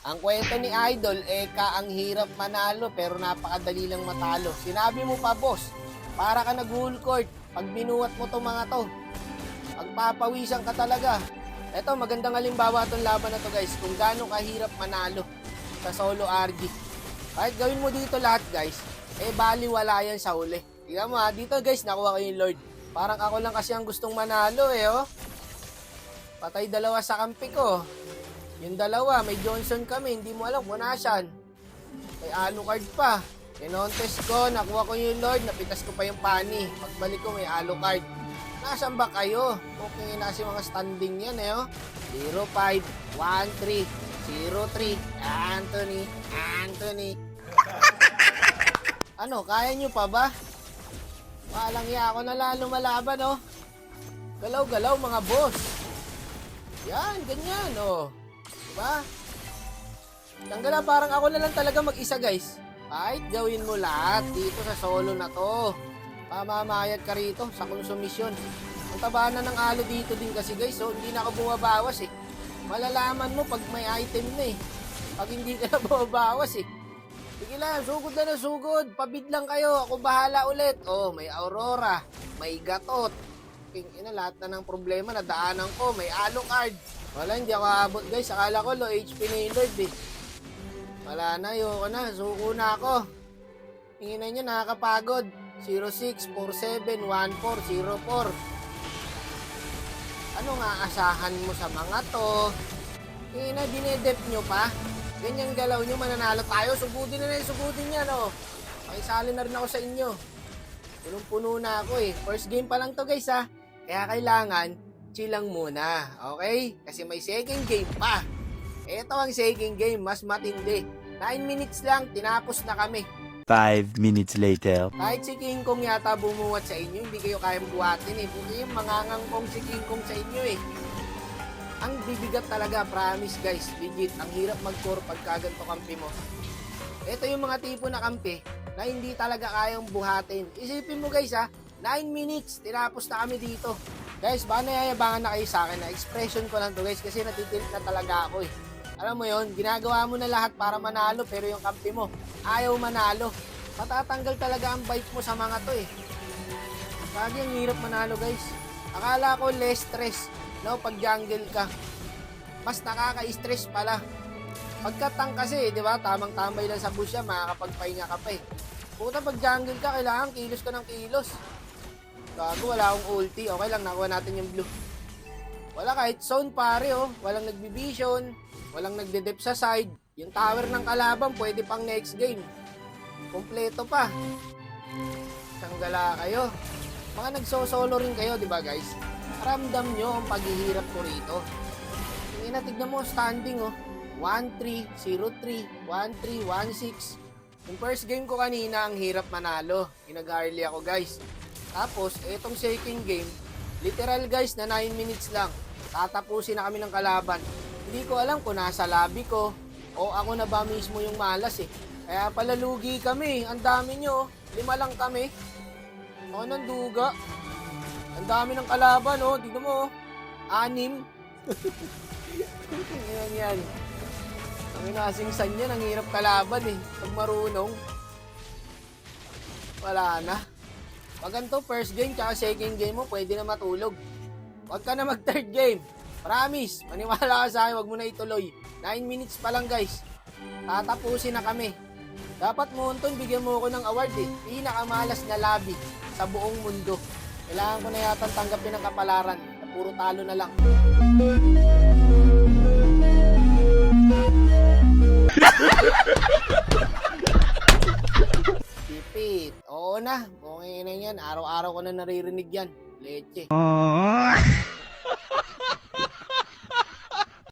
Ang kwento ni Idol, ang hirap manalo pero napakadali lang matalo. Sinabi mo pa, boss, para ka nag-full court. Pag binuwat mo to mga to, pagpapawisan ka talaga. Ito, magandang halimbawa itong laban na to guys, kung gaano kahirap manalo sa solo RG. Kahit gawin mo dito lahat guys, baliwala yan sa huli. Tingnan mo ha, dito guys, nakuha ko yung Lord. Parang ako lang kasi ang gustong manalo oh. Patay dalawa sa kampi ko. Yung dalawa, may Johnson kami, hindi mo alam kung nasaan. May Alucard pa. Kinontes ko, nakuha ko yung Lord, napitas ko pa yung Pani. Pagbalik ko, may Alucard. Nasaan ba kayo? Okay na kasi mga standing yan oh. 0-5, 1-3, 0-3, Anthony. Ano, kaya nyo pa ba? Walang iya ako na lalo malaban oh. Galaw-galaw mga boss. Yan, ganyan oh. Diba? Tanggala, parang ako na lang talaga mag-isa guys. Kahit gawin mo lahat dito sa solo na to, pamamayad ka rito sa konsumisyon. Ang taba na ng alo dito din kasi guys, so hindi na ako bumabawas eh. Malalaman mo pag may item na eh. Pag hindi ka na bumabawas eh. Sige lang, sugod na ng sugod. Pabid lang kayo, ako bahala ulit. Oh, may Aurora, may Gatot. Lahat na ng problema na daanan ko, may Alucard. Wala, hindi ako abot guys. Akala ko low HP na yung Lord eh. Wala na, ayoko na. Suko na ako. Hinginan nyo, nakakapagod. 06, 47, 14, 04. Ano nga asahan mo sa mga to? Hingina, dinedep nyo pa. Ganyang galaw nyo, mananalo tayo. Sugudin na yung sugudin yan oh. Pakisali na rin ako sa inyo. Punong-puno na ako eh. First game pa lang to guys ha. Kaya kailangan chill lang muna, okay? Kasi may second game pa. Ito ang second game, mas matindi. 9 minutes lang, tinapos na kami. 5 minutes later. Kahit si King Kong yata bumuwat sa inyo, hindi kayo kayang buhatin eh. Buti yung mangangangkong si King Kong sa inyo eh. Ang bibigat talaga, promise guys, legit. Ang hirap mag-core pagka ganito kampi mo. Ito yung mga tipo na kampi na hindi talaga kayang buhatin. Isipin mo guys ha, 9 minutes, tinapos na kami dito. Guys, baka nayayabangan na kayo sa akin na expression ko lang to guys kasi natitilt na talaga ako eh. Alam mo yon, ginagawa mo na lahat para manalo pero yung kampi mo, ayaw manalo. Matatanggal talaga ang bite mo sa mga to eh. Lagi ang hirap manalo guys. Akala ko less stress, no, pag jungle ka. Mas nakaka-stress pala. Pagka-tank kasi, di ba, tamang-tambay lang sa bush yan, makakapagpahinga ka pa eh. Puta, pag jungle ka, kailangan kilos ka ng kilos. Gago, wala akong ulti. Okay lang, nakuha natin yung blue. Wala kahit zone pare oh. Walang nagbibision. Walang nagde-dep sa side. Yung tower ng kalaban, pwede pang next game. Kompleto pa. Tanggala kayo. Mga nagso-solo rin kayo, di ba guys? Ramdam nyo ang paghihirap ko rito. Tignan mo, standing oh. 1-3, 0-3, 1-3, 1-6. Yung first game ko kanina, ang hirap manalo. Inag-early ako guys. Tapos, etong second game, literal guys na 9 minutes lang. Tatapusin na kami ng kalaban. Hindi ko alam kung nasa lobby ko o ako na ba mismo yung malas eh. Kaya pala lugi kami. Ang dami nyo. 5 lang kami. O, ng duga. Ang dami ng kalaban oh. Dito mo oh. 6. Yan. Ang inasingsan yan. Ang hirap kalaban eh. Pag marunong. Wala na. Pag ganito, first game tsaka second game mo, pwede na matulog. Huwag ka na mag third game. Promise, maniwala ka sa akin, huwag mo na ituloy. 9 minutes pa lang guys. Tatapusin na kami. Dapat Monton, bigyan mo ako ng award eh. Pinakamalas na lobby sa buong mundo. Kailangan ko na yata tanggapin ng kapalaran. Na puro talo na lang. Tipit. Oo na. Okay na yan. Araw-araw ko na naririnig yan. Leche.